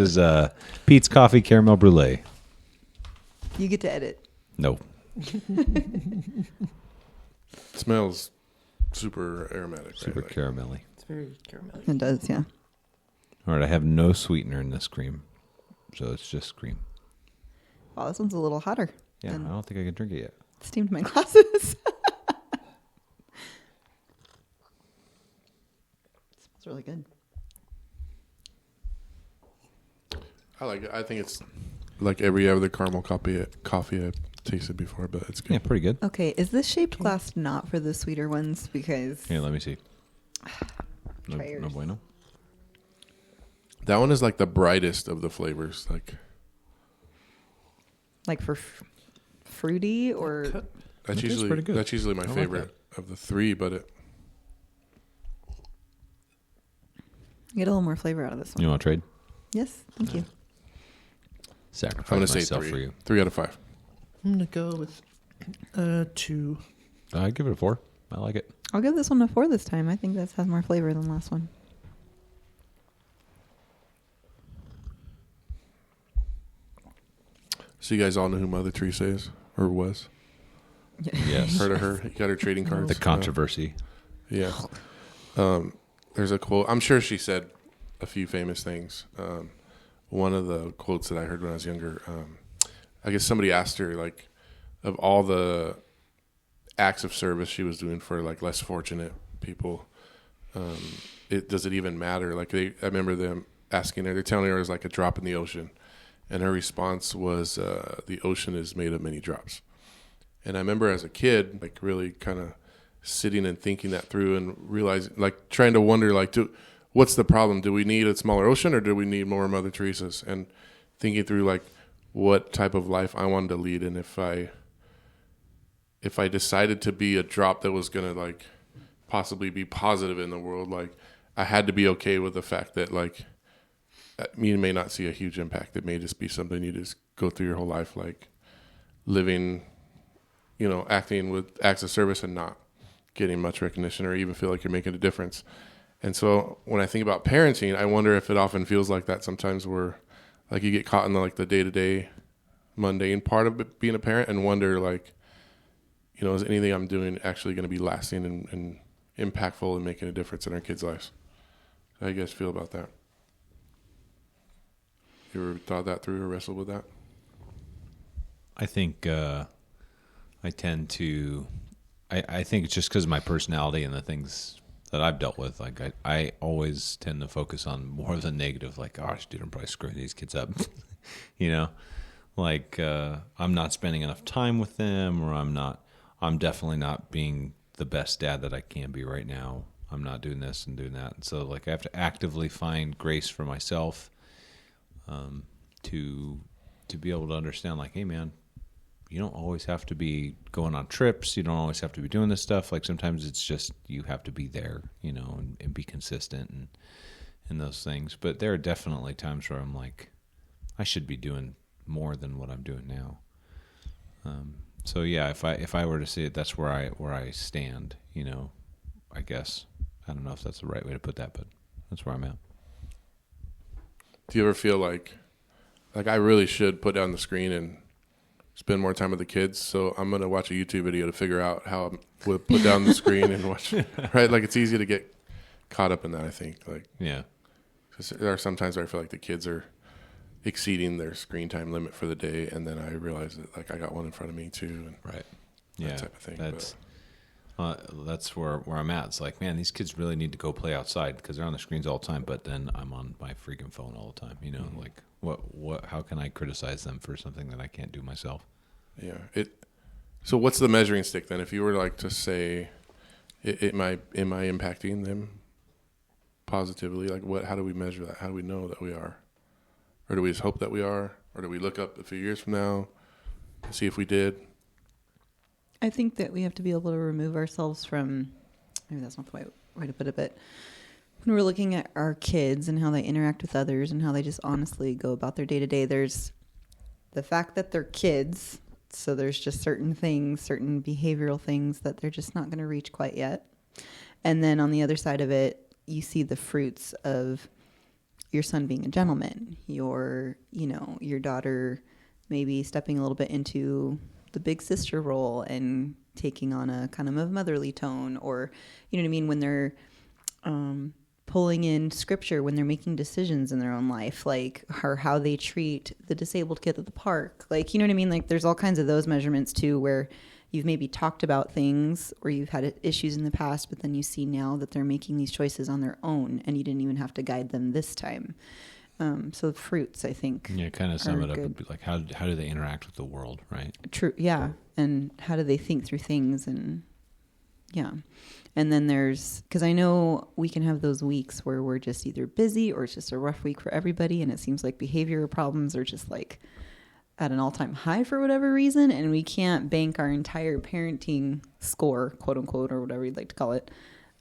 is Pete's Coffee Caramel Brulee. You get to edit. No. Smells super aromatic. Super right? caramelly. It's very caramelly. It does, yeah. All right, I have no sweetener in this cream. So it's just cream. Wow, this one's a little hotter. Yeah, than I don't think I can drink it yet. steamed my glasses. Smells really good. I like it. I think it's like every other caramel coffee I've tasted before, but it's good. Yeah, pretty good. Okay, is this shaped glass not for the sweeter ones? Because Here, let me see. No, Try yours. no bueno. That one is like the brightest of the flavors. like for fruity or That's It is pretty good. usually my I like favorite of the three, but get a little more flavor out of this one. You want to trade? Yes, thank you. Sacrifice I'm gonna say myself 3. for you. 3 out of 5. I'm gonna go with 2. I give it a 4. I like it. I'll give this one a 4 this time. I think this has more flavor than the last one. So you guys all know who Mother Teresa is or was? Yes. Heard of her? You got her trading cards. The controversy. Yeah. There's a quote. I'm sure she said a few famous things. One of the quotes that I heard when I was younger, I guess somebody asked her, like, of all the acts of service she was doing for, like, less fortunate people, does it even matter? Like, I remember them asking her, they're telling her it was like a drop in the ocean. And her response was, the ocean is made of many drops. And I remember as a kid, like, really kind of sitting and thinking that through and realizing, like, trying to wonder, like, what's the problem? Do we need a smaller ocean or do we need more Mother Teresa's? And thinking through, like, what type of life I wanted to lead. And if I decided to be a drop that was going to, like, possibly be positive in the world, like, I had to be okay with the fact that, like, you may not see a huge impact. It may just be something you just go through your whole life, like, living, acting with acts of service and not getting much recognition or even feel like you're making a difference. And so when I think about parenting, I wonder if it often feels like that sometimes where, like, you get caught in the day-to-day mundane part of it, being a parent and wonder, like, is anything I'm doing actually going to be lasting and impactful and making a difference in our kids' lives? How do you guys feel about that? You ever thought that through or wrestled with that? I think I think it's just because of my personality and the things that I've dealt with. Like, I always tend to focus on more of the negative, like, gosh, dude, I'm probably screwing these kids up. Like, I'm not spending enough time with them, or I'm definitely not being the best dad that I can be right now. I'm not doing this and doing that. And so, like, I have to actively find grace for myself to be able to understand, like, hey, man, you don't always have to be going on trips. You don't always have to be doing this stuff. Like, sometimes it's just you have to be there, and be consistent and those things. But there are definitely times where I'm like, I should be doing more than what I'm doing now. So yeah, if I were to say it, that's where I stand. I guess I don't know if that's the right way to put that, but that's where I'm at. Do you ever feel like I really should put down the screen and spend more time with the kids? So I'm going to watch a YouTube video to figure out how I would put down the screen and watch, right? Like, it's easy to get caught up in that, I think. Like, Yeah. 'cause there are sometimes where I feel like the kids are exceeding their screen time limit for the day, and then I realize that, like, I got one in front of me too, and Right. Yeah. type of thing. That's where I'm at. It's like, man, these kids really need to go play outside because they're on the screens all the time. But then I'm on my freaking phone all the time. Like, what? How can I criticize them for something that I can't do myself? Yeah. So what's the measuring stick then? If you were to say, am I impacting them positively? Like, how do we measure that? How do we know that we are? Or do we just hope that we are? Or do we look up a few years from now and see if we did? I think that we have to be able to remove ourselves from, maybe that's not the way to put it, but when we're looking at our kids and how they interact with others and how they just honestly go about their day-to-day, there's the fact that they're kids, so there's just certain things, certain behavioral things that they're just not going to reach quite yet. And then on the other side of it, you see the fruits of your son being a gentleman, your daughter maybe stepping a little bit into the big sister role and taking on a kind of a motherly tone, or, you know what I mean, when they're pulling in scripture, when they're making decisions in their own life, like how they treat the disabled kid at the park. Like, you know what I mean? Like there's all kinds of those measurements too, where you've maybe talked about things or you've had issues in the past, but then you see now that they're making these choices on their own and you didn't even have to guide them this time. So the fruits, I think. Yeah, kind of sum are it up. good. Would be like, how do they interact with the world, right? True. Yeah. And how do they think through things? And yeah. And then because I know we can have those weeks where we're just either busy or it's just a rough week for everybody. And it seems like behavioral problems are just like at an all-time high for whatever reason. And we can't bank our entire parenting score, quote unquote, or whatever you'd like to call it,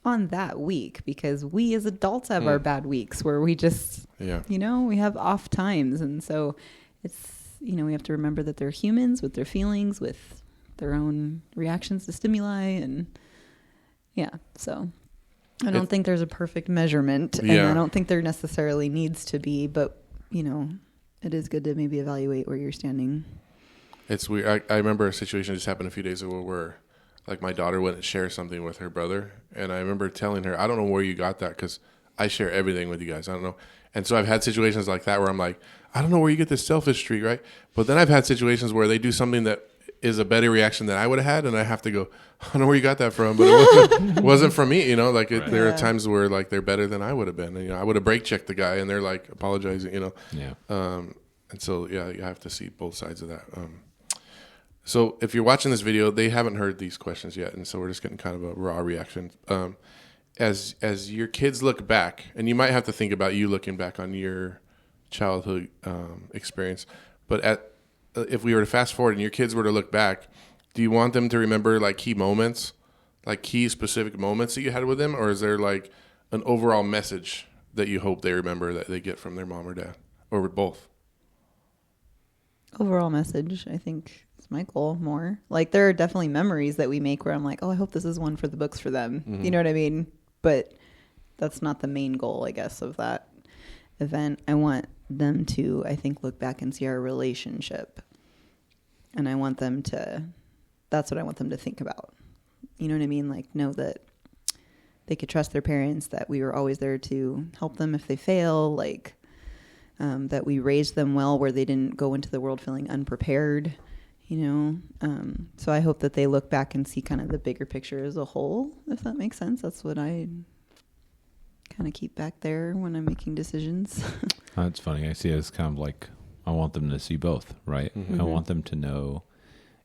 on that week, because we as adults have our bad weeks where we just, we have off times. And so it's, we have to remember that they're humans with their feelings, with their own reactions to stimuli. And so I don't think there's a perfect measurement, and I don't think there necessarily needs to be, but it is good to maybe evaluate where you're standing. It's weird. I remember a situation just happened a few days ago where, like, my daughter wouldn't share something with her brother. And I remember telling her, I don't know where you got that, because I share everything with you guys. I don't know. And so I've had situations like that where I'm like, I don't know where you get this selfish streak, right? But then I've had situations where they do something that is a better reaction than I would have had. And I have to go, I don't know where you got that from, but it wasn't from me, Like, there are times where, like, they're better than I would have been. And, I would have brake checked the guy, and they're, like, apologizing, Yeah. And so, you have to see both sides of that. So if you're watching this video, they haven't heard these questions yet, and so we're just getting kind of a raw reaction. As your kids look back, and you might have to think about you looking back on your childhood experience, but if we were to fast forward and your kids were to look back, do you want them to remember, like, key moments, like key specific moments that you had with them, or is there, like, an overall message that you hope they remember that they get from their mom or dad, or with both? Overall message, I think, is my goal more. Like, there are definitely memories that we make where I'm like, oh, I hope this is one for the books for them. Mm-hmm. You know what I mean? But that's not the main goal, I guess, of that event. I want them to, I think, look back and see our relationship. And I want them to, that's what I want them to think about. You know what I mean? Like, know that they could trust their parents, that we were always there to help them if they fail, like, that we raised them well where they didn't go into the world feeling unprepared, So I hope that they look back and see kind of the bigger picture as a whole, if that makes sense. That's what I kind of keep back there when I'm making decisions. It's funny. I see it as kind of like, I want them to see both, right? Mm-hmm. I want them to know,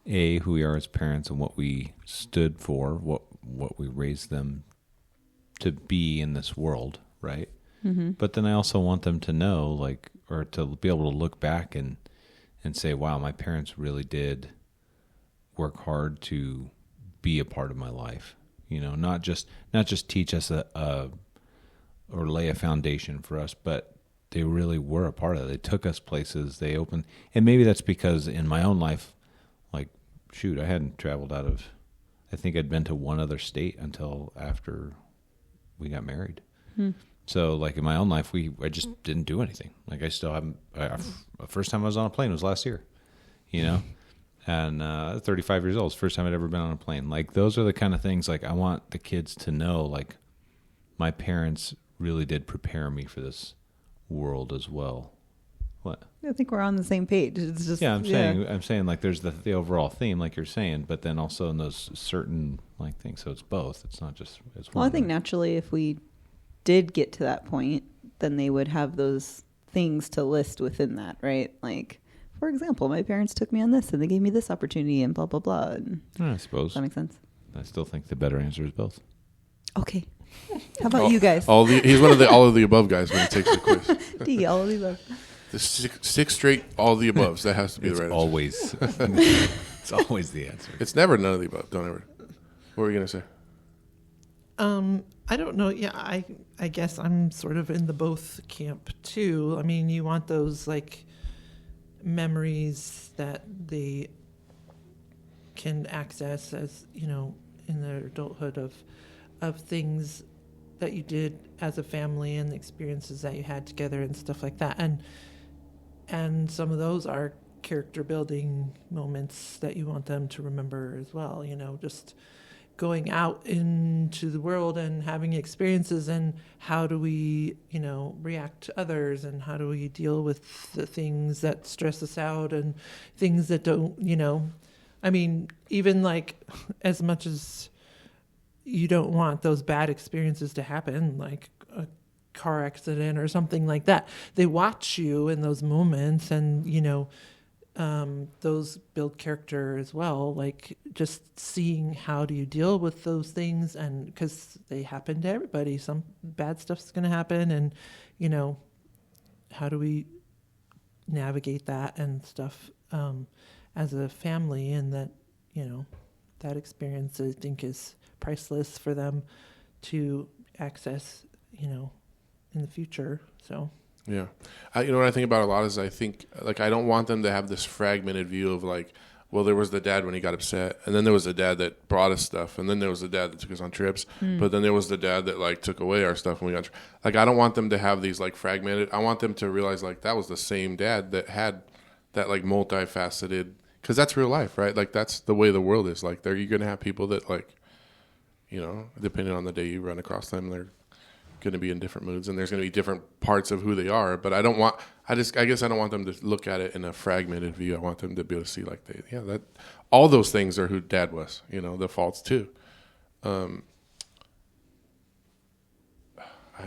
who we are as parents and what we stood for, what we raised them to be in this world, right? Mm-hmm. But then I also want them to know, like, or to be able to look back and say, wow, my parents really did work hard to be a part of my life. Not just teach us or lay a foundation for us, but they really were a part of it. They took us places, they opened, and maybe that's because in my own life, like, shoot, I hadn't traveled I think I'd been to one other state until after we got married. So, like, in my own life, I just didn't do anything. Like, I still haven't. The first time I was on a plane was last year, and 35 years old. It's the first time I'd ever been on a plane. Like, those are the kind of things, like, I want the kids to know, like, my parents really did prepare me for this world as well. What? I think we're on the same page. It's just, I'm saying, like, there's the overall theme, like you're saying, but then also in those certain, like, things. So it's both. It's not just. It's one. Well, I think naturally, if we did get to that point, then they would have those things to list within that, right? Like, for example, my parents took me on this and they gave me this opportunity and blah, blah, blah. And I suppose. Does that make sense? I still think the better answer is both. Okay. How about you guys? He's one of the all of the above guys when he takes the quiz. D, all of these above. The six straight all of the aboves. That has to be It's the right always, it's always the answer. answer. It's never none of the above. Don't ever. What were you going to say? I don't know. Yeah, I guess I'm sort of in the both camp too. I mean, you want those, like, memories that they can access as, in their adulthood of things that you did as a family and the experiences that you had together and stuff like that. And some of those are character building moments that you want them to remember as well, just going out into the world and having experiences, and how do we, react to others, and how do we deal with the things that stress us out and things that don't, I mean, even like as much as you don't want those bad experiences to happen, like a car accident or something like that, they watch you in those moments, and those build character as well, like just seeing how do you deal with those things, and because they happen to everybody, some bad stuff's going to happen, and how do we navigate that and stuff as a family, and that that experience I think is priceless for them to access in the future. So Yeah. What I think about a lot is I think, like, I don't want them to have this fragmented view of, like, well, there was the dad when he got upset, and then there was the dad that brought us stuff, and then there was the dad that took us on trips, but then there was the dad that, like, took away our stuff when we got like, I don't want them to have these, like, fragmented. I want them to realize, like, that was the same dad that had that, like, multifaceted, because that's real life, right? Like, that's the way the world is. Like, you're going to have people that, like, depending on the day you run across them, they're going to be in different moods, and there's going to be different parts of who they are. But I guess I don't want them to look at it in a fragmented view. I want them to be able to see, like, that all those things are who dad was, the faults too. I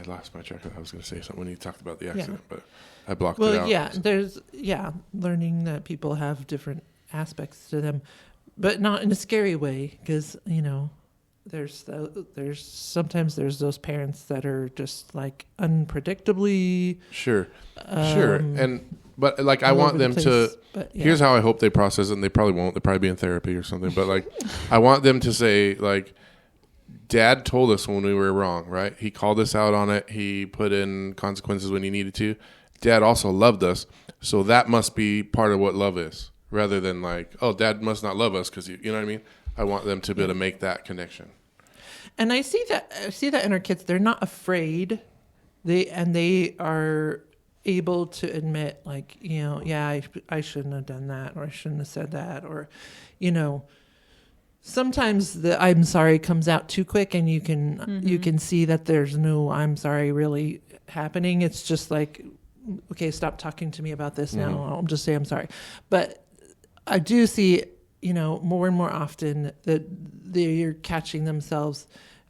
lost my track. I was going to say something when you talked about the accident, but I blocked it out. There's learning that people have different aspects to them, but not in a scary way, because there's sometimes those parents that are just like unpredictably sure, but like I want them to. But, Here's how I hope they process it. And they probably won't. They'll probably be in therapy or something. But like, I want them to say, like, Dad told us when we were wrong, right? He called us out on it. He put in consequences when he needed to. Dad also loved us, so that must be part of what love is, rather than like, oh, Dad must not love us because you know what I mean. I want them to be able to make that connection. And I see that in our kids. They're not afraid. They are able to admit, like, I shouldn't have done that, or I shouldn't have said that, or, sometimes the I'm sorry comes out too quick, and you can see that there's no I'm sorry really happening. It's just like, okay, stop talking to me about this now. I'll just say I'm sorry. But I do see, more and more often that they're catching themselves,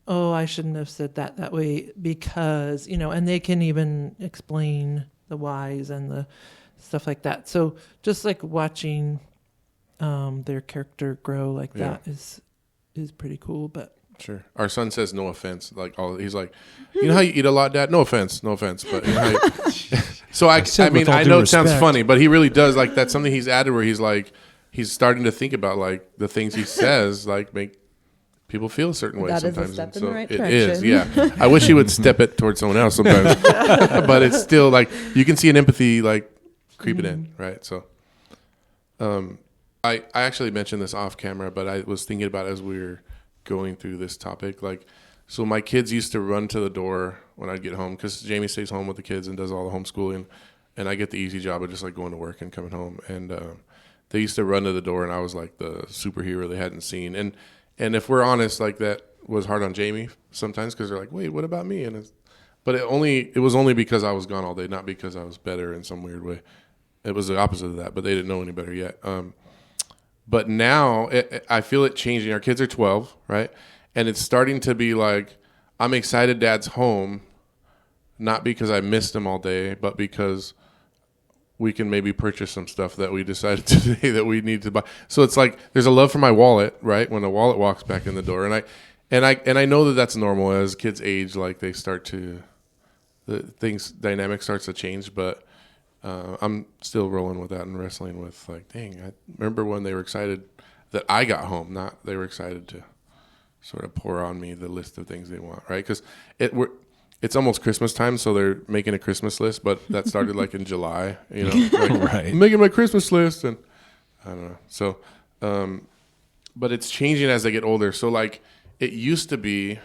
oh, I shouldn't have said that way because, and they can even explain the whys and the stuff like that. So just like watching their character grow like that is pretty cool. But sure, our son says no offense. Like, he's like, how you eat a lot, Dad? No offense. But so I mean, I know it sounds funny, but he really does. Like, that's something he's added where he's like, he's starting to think about, like, the things he says, like, make people feel a certain way sometimes. That is a step in the right it direction. is, yeah. I wish he would step it towards someone else sometimes, but it's still like you can see an empathy like creeping in, right? So, I actually mentioned this off camera, but I was thinking about it as we were going through this topic. Like, so my kids used to run to the door when I'd get home because Jamie stays home with the kids and does all the homeschooling, and I get the easy job of just like going to work and coming home. And they used to run to the door, and I was like the superhero they hadn't seen. And if we're honest, like, that was hard on Jamie sometimes because they're like, wait, what about me? But it was only because I was gone all day, not because I was better in some weird way. It was the opposite of that, but they didn't know any better yet. But now I feel it changing. Our kids are 12, right? And it's starting to be like, I'm excited Dad's home, not because I missed him all day, but because we can maybe purchase some stuff that we decided today that we need to buy. So it's like there's a love for my wallet, right? When the wallet walks back in the door, and I know that that's normal as kids age, like they start to dynamic starts to change, but I'm still rolling with that and wrestling with, like, dang, I remember when they were excited that I got home, not they were excited to sort of pour on me the list of things they want, right? Because it's almost Christmas time, so they're making a Christmas list, but that started like in July, like, Right. I'm making my Christmas list, and I don't know. So, but it's changing as they get older. So, like, it used to be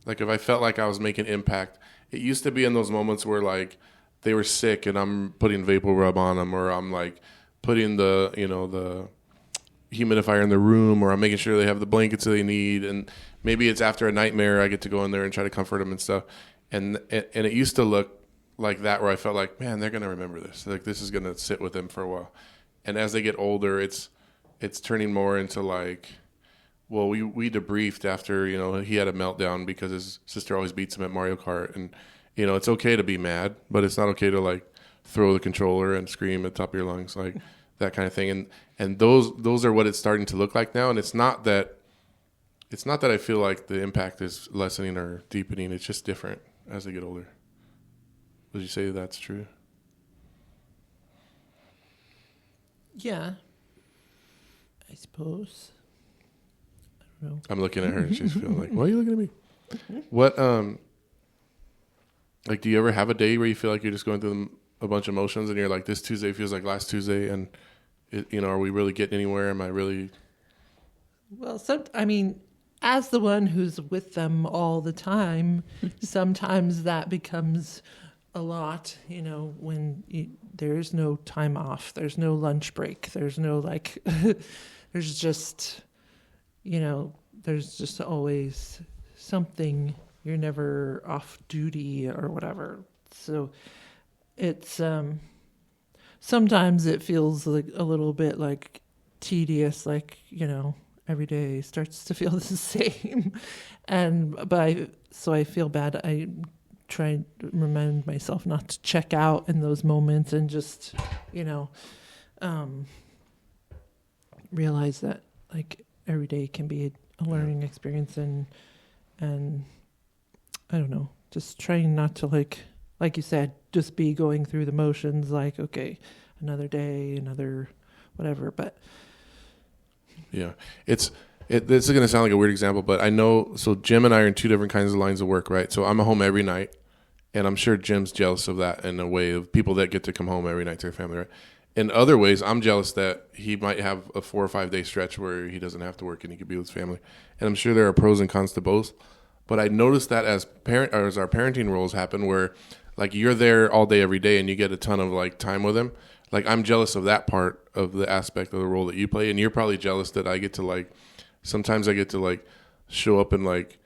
Like if I felt like I was making impact, it used to be in those moments where like they were sick and I'm putting vapor rub on them, or I'm like putting the humidifier in the room, or I'm making sure they have the blankets that they need, and maybe it's after a nightmare I get to go in there and try to comfort them and stuff. And it used to look like that, where I felt like, man, they're gonna remember this. Like this is gonna sit with them for a while. And as they get older, it's turning more into like, well, we debriefed after he had a meltdown because his sister always beats him at Mario Kart, and it's okay to be mad, but it's not okay to like throw the controller and scream at the top of your lungs, like that kind of thing. And those are what it's starting to look like now. And it's not that I feel like the impact is lessening or deepening. It's just different as they get older. Would you say that's true? Yeah, I suppose. I don't know. I'm looking at her and she's feeling like, why are you looking at me? What, like, do you ever have a day where you feel like you're just going through a bunch of emotions and you're like, this Tuesday feels like last Tuesday, and are we really getting anywhere? Am I really? Well, as the one who's with them all the time, sometimes that becomes a lot, when there's no time off, there's no lunch break, there's no there's just, there's just always something. You're never off duty or whatever. So it's, sometimes it feels like a little bit like tedious, like, every day starts to feel the same. So I feel bad. I try to remind myself not to check out in those moments and just, realize that like every day can be a learning experience, and I don't know, just trying not to like you said, just be going through the motions, like, okay, another day, another whatever. But yeah, this is going to sound like a weird example, but I know, so Jim and I are in two different kinds of lines of work, right? So I'm home every night, and I'm sure Jim's jealous of that in a way, of people that get to come home every night to their family, right? In other ways, I'm jealous that he might have a 4 or 5 day stretch where he doesn't have to work and he can be with his family. And I'm sure there are pros and cons to both. But I noticed that as our parenting roles happen, where like you're there all day every day and you get a ton of like time with him. Like I'm jealous of that part of the aspect of the role that you play, and you're probably jealous that I get to like, sometimes I get to like show up and like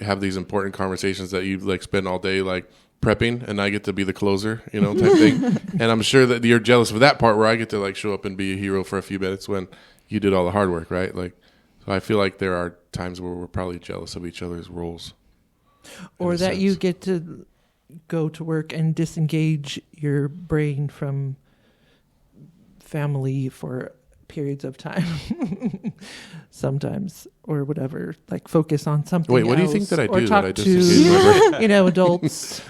have these important conversations that you like spend all day like prepping, and I get to be the closer, type thing. And I'm sure that you're jealous of that part where I get to like show up and be a hero for a few minutes when you did all the hard work, right? Like, so I feel like there are times where we're probably jealous of each other's roles. Or that you get to go to work and disengage your brain from family for periods of time sometimes, or whatever, like focus on something. Wait, what do you else, think that I or do talk that I to, disengage my brain? adults.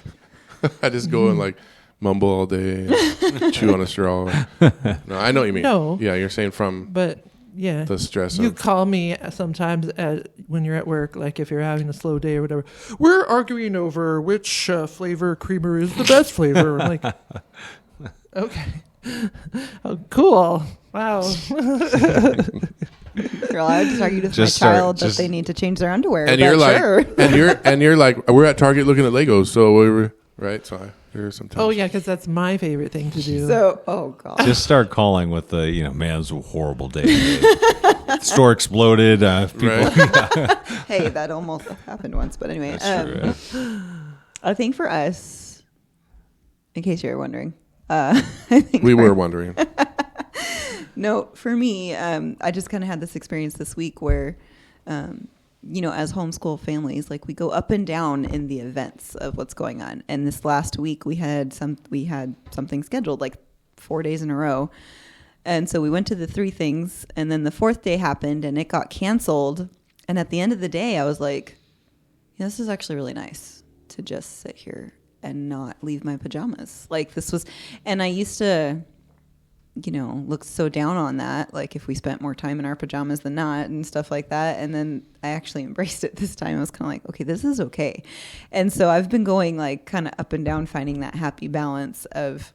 I just go and like mumble all day and chew on a straw. No, I know what you mean. No. Yeah, you're saying from But yeah, the stress you of... call me sometimes when you're at work, like if you're having a slow day or whatever, we're arguing over which flavor creamer is the best flavor. I'm like, okay. Oh, cool. Wow. Girl, I would just argue with Just my start- child that just- they need to change their underwear. And but you're like, sure. and you're like, we're at Target looking at Legos, so we were right. So there are sometimes. Oh yeah, because that's my favorite thing to do. So, oh god. Just start calling with the, man, it's a horrible day today. Store exploded. People, Right. Hey, that almost happened once, but anyway. That's true. I think for us, in case you're wondering, I think We for- were wondering. No, for me, I just kind of had this experience this week where, as homeschool families, like we go up and down in the events of what's going on. And this last week we had something scheduled like 4 days in a row. And so we went to the 3 things, and then the 4th day happened and it got canceled. And at the end of the day, I was like, this is actually really nice to just sit here and not leave my pajamas. Like this was, and I used to, look so down on that, like if we spent more time in our pajamas than not and stuff like that. And then I actually embraced it this time. I was kind of like, okay, this is okay. And so I've been going like kind of up and down, finding that happy balance of,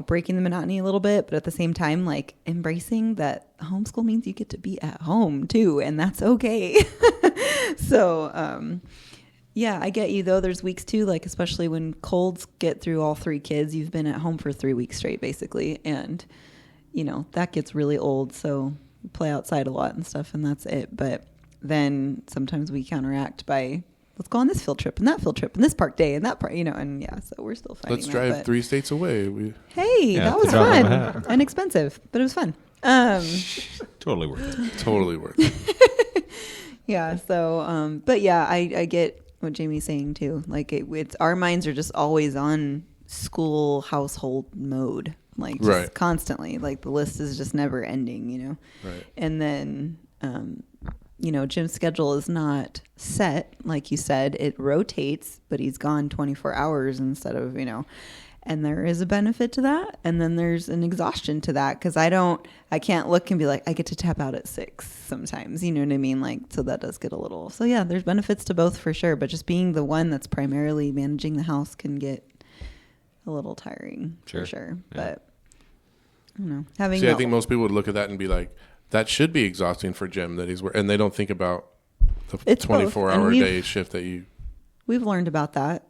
breaking the monotony a little bit, but at the same time, like embracing that homeschool means you get to be at home too. And that's okay. So, yeah, I get you though. There's weeks too, like especially when colds get through all 3 kids, you've been at home for 3 weeks straight basically. And, that gets really old. So we play outside a lot and stuff and that's it. But then sometimes we counteract by let's go on this field trip and that field trip and this park day and that part, and yeah, so we're still fighting. Let's that, drive but 3 states away. Hey, Yeah, that was drop on fun that. and expensive, but it was fun. Totally worth it. Totally worth it. Yeah. So, but yeah, I get what Jamie's saying too. Like it's our minds are just always on school household mode, like just Right. constantly. Like the list is just never ending, Right. And then, Jim's schedule is not set, like you said. It rotates, but he's gone 24 hours instead of, and there is a benefit to that. And then there's an exhaustion to that because I can't look and be like, I get to tap out at 6 sometimes. You know what I mean? Like, so that does get a little, so yeah, there's benefits to both for sure. But just being the one that's primarily managing the house can get a little tiring for sure. Yeah. But I don't know. Having See, I think most people would look at that and be like, that should be exhausting for Jim that he's and they don't think about the It's both. 24-hour And day shift that you. we've learned about that,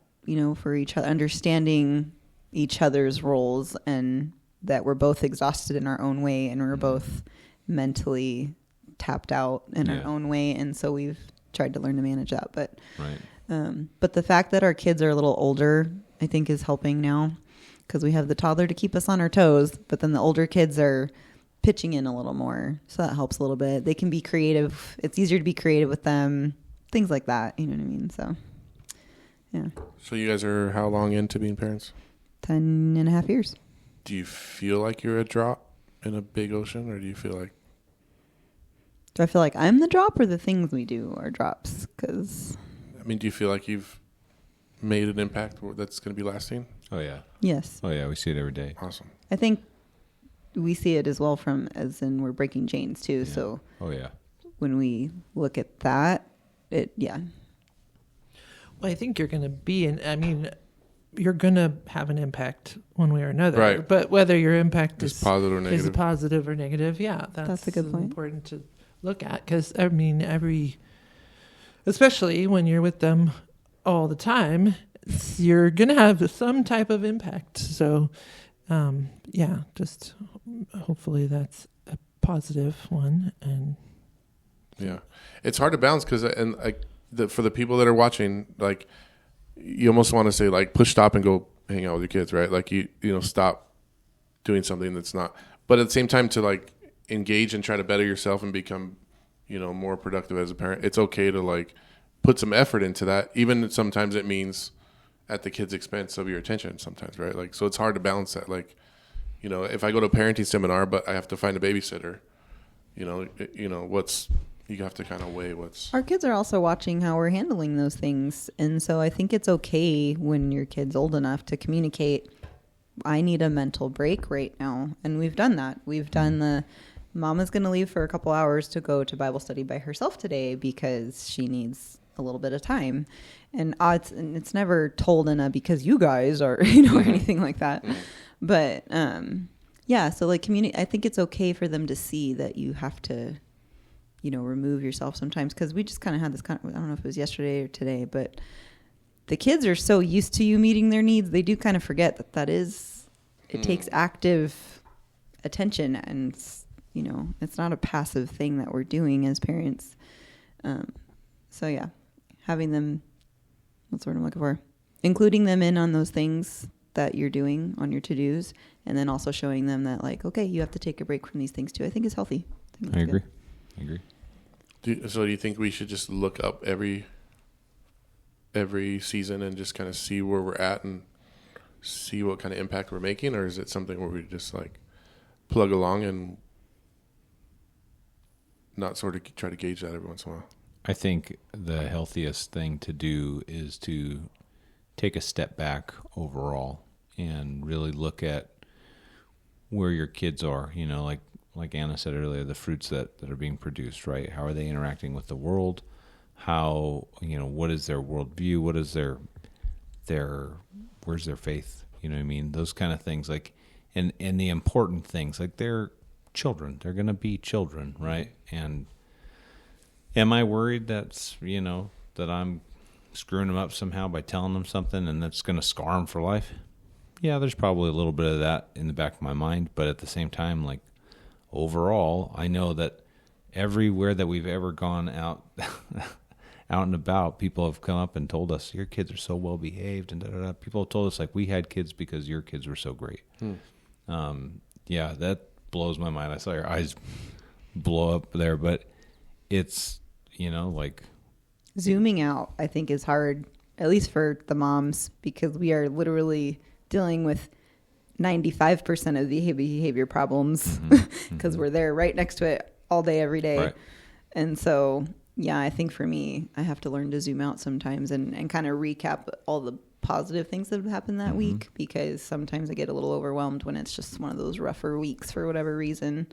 for each other, understanding each other's roles and that we're both exhausted in our own way and we're both mentally tapped out in our own way. And so we've tried to learn to manage that. But, Right. but the fact that our kids are a little older, I think is helping now because we have the toddler to keep us on our toes, but then the older kids are pitching in a little more. So that helps a little bit. They can be creative. It's easier to be creative with them, things like that. You know what I mean? So, yeah. So you guys are how long into being parents? 10 and a half years. Do you feel like you're a drop in a big ocean, or do you feel like Do I feel like I'm the drop or the things we do are drops? Because, do you feel like you've made an impact that's going to be lasting? Oh yeah. yes, Oh yeah. We see it every day. Awesome. I think we see it as well as in we're breaking chains too. Yeah. So Oh yeah. when we look at that, yeah. Well, I think you're going to you're going to have an impact one way or another. Right. But whether your impact Is is positive or negative? is positive or negative, yeah, That's a good point. important to look at because especially when you're with them all the time, you're going to have some type of impact. So, yeah, just hopefully that's a positive one. And Yeah, it's hard to balance because for the people that are watching, like you almost want to say like push stop and go hang out with your kids, right? Like you stop doing something that's not. But at the same time, to like engage and try to better yourself and become more productive as a parent. It's okay to like put some effort into that, even if sometimes it means at the kid's expense of your attention. Sometimes, right? Like so, it's hard to balance that. Like if I go to a parenting seminar, but I have to find a babysitter, you have to kind of weigh what's. Our kids are also watching how we're handling those things. And so I think it's okay when your kid's old enough to communicate, I need a mental break right now. And we've done that. We've done Mama's going to leave for a couple hours to go to Bible study by herself today because she needs a little bit of time. And it's never told in a because you guys are, or anything like that. But yeah, so like I think it's okay for them to see that you have to remove yourself sometimes because we just kind of had this I don't know if it was yesterday or today, but the kids are so used to you meeting their needs, they do kind of forget that it takes active attention and, it's not a passive thing that we're doing as parents. So yeah, having them, that's what I'm looking for, including them in on those things that you're doing on your to-dos and then also showing them that like, okay, you have to take a break from these things too. I think is healthy. I agree. I agree. So do you think we should just look up every season and just kind of see where we're at and see what kind of impact we're making, or is it something where we just like plug along and not sort of try to gauge that every once in a while? I think the healthiest thing to do is to take a step back overall and really look at where your kids are, like Anna said earlier, the fruits that are being produced, right? How are they interacting with the world? How, what is their worldview? What is their where's their faith? You know what I mean? Those kind of things, like, and the important things, like they're children. They're going to be children, right? And Am I worried that's, that I'm screwing them up somehow by telling them something and that's going to scar them for life? Yeah, there's probably a little bit of that in the back of my mind. But at the same time, like, overall, I know that everywhere that we've ever gone out and about, people have come up and told us, your kids are so well behaved, and da-da-da. People have told us, like, we had kids because your kids were so great. Yeah, that blows my mind. I saw your eyes blow up there, but it's, like, Zooming out, I think, is hard, at least for the moms, because we are literally dealing with 95% of the behavior problems because we're there right next to it all day, every day. Right. And so, yeah, I think for me, I have to learn to zoom out sometimes and kind of recap all the positive things that have happened that week, because sometimes I get a little overwhelmed when it's just one of those rougher weeks for whatever reason.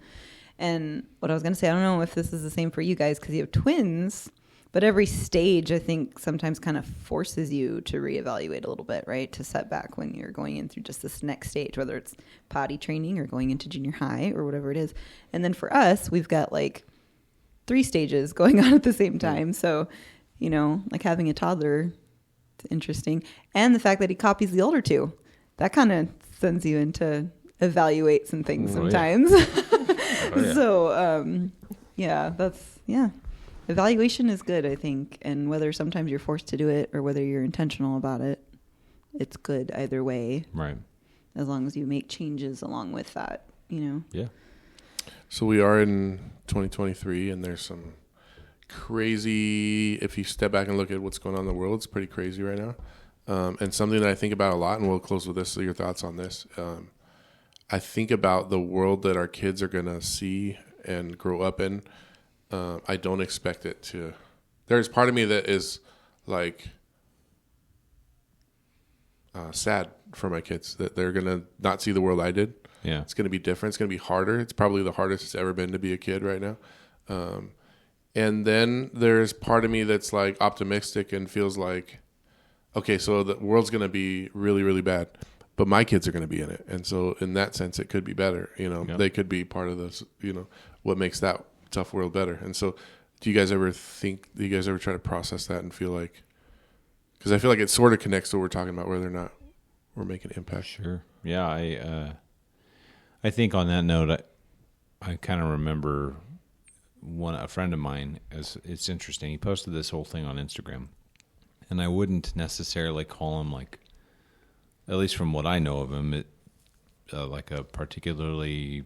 And what I was going to say, I don't know if this is the same for you guys because you have twins, but every stage, I think, sometimes kind of forces you to reevaluate a little bit, right? To set back when you're going in through just this next stage, whether it's potty training or going into junior high or whatever it is. And then for us, we've got like 3 stages going on at the same time. So, like having a toddler, it's interesting. And the fact that he copies the older 2, that kind of sends you into evaluate some things sometimes. Yeah. So, evaluation is good, I think. And whether sometimes you're forced to do it or whether you're intentional about it, it's good either way. Right. As long as you make changes along with that, Yeah. So we are in 2023, and there's some crazy, if you step back and look at what's going on in the world, it's pretty crazy right now. And something that I think about a lot, and we'll close with this, so your thoughts on this. I think about the world that our kids are going to see and grow up in. I don't expect it to. There's part of me that is like sad for my kids that they're going to not see the world I did. Yeah. It's going to be different. It's going to be harder. It's probably the hardest it's ever been to be a kid right now. And then there's part of me that's like optimistic and feels like, okay, so the world's going to be really, really bad, but my kids are going to be in it. And so in that sense, it could be better. Yep. They could be part of this, what makes that tough world better. And so do you guys ever try to process that and feel like, because I feel like it sort of connects to what we're talking about, whether or not we're making an impact. Sure. Yeah. I think on that note, I kind of remember a friend of mine, it's interesting. He posted this whole thing on Instagram, and I wouldn't necessarily call him, like, at least from what I know of him, like a particularly,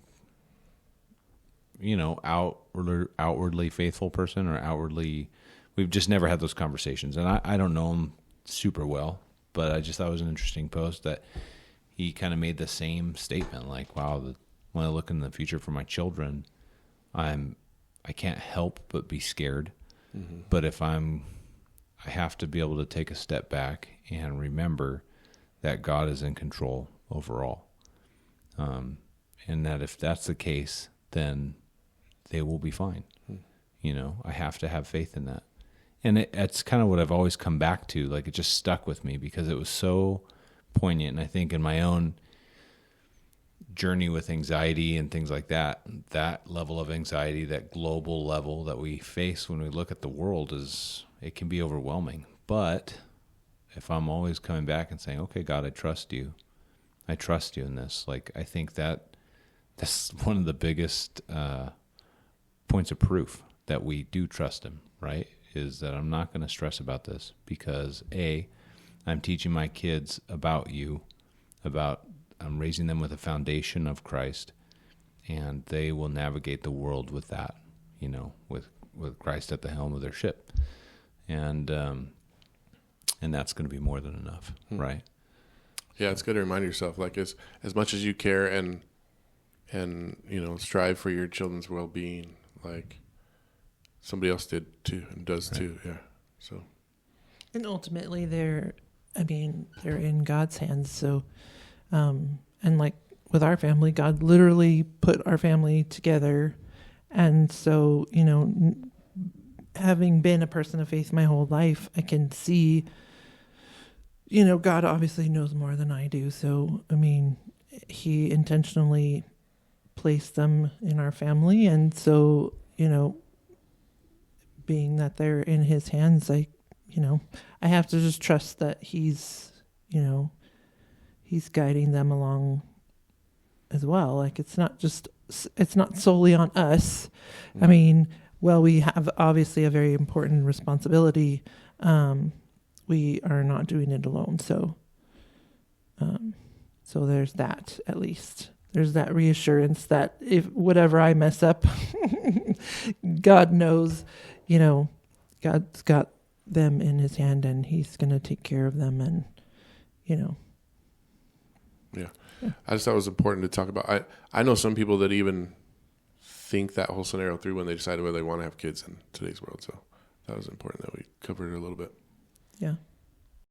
outwardly faithful person or outwardly. We've just never had those conversations, and I don't know him super well, but I just thought it was an interesting post that he kind of made the same statement, like, wow, when I look in the future for my children, I can't help but be scared. Mm-hmm. But if I have to be able to take a step back and remember that God is in control overall. And that if that's the case, then they will be fine. I have to have faith in that. And it's kind of what I've always come back to. Like, it just stuck with me because it was so poignant. And I think in my own journey with anxiety and things like that level of anxiety, that global level that we face when we look at the world, it can be overwhelming. But if I'm always coming back and saying, okay, God, I trust you in this. Like, I think that's one of the biggest points of proof that we do trust him, right? Is that I'm not going to stress about this because I'm teaching my kids about you, I'm raising them with a foundation of Christ, and they will navigate the world with that, with Christ at the helm of their ship. And that's going to be more than enough, right? Yeah, it's good to remind yourself, like, as much as you care and strive for your children's well-being, like, somebody else did too and does too. Yeah. So. And ultimately, they're in God's hands. So, and like with our family, God literally put our family together. And so, having been a person of faith my whole life, I can see, God obviously knows more than I do. So, he intentionally placed them in our family. And so, being that they're in his hands, I have to just trust that he's guiding them along as well. Like it's not solely on us. I mean, well, we have obviously a very important responsibility. We are not doing it alone. So there's that, at least. There's that reassurance that if whatever I mess up, God knows, God's got them in his hand and he's going to take care of them. And, Yeah. I just thought it was important to talk about. I know some people that even think that whole scenario through when they decide whether they want to have kids in today's world. So that was important that we covered it a little bit. Yeah.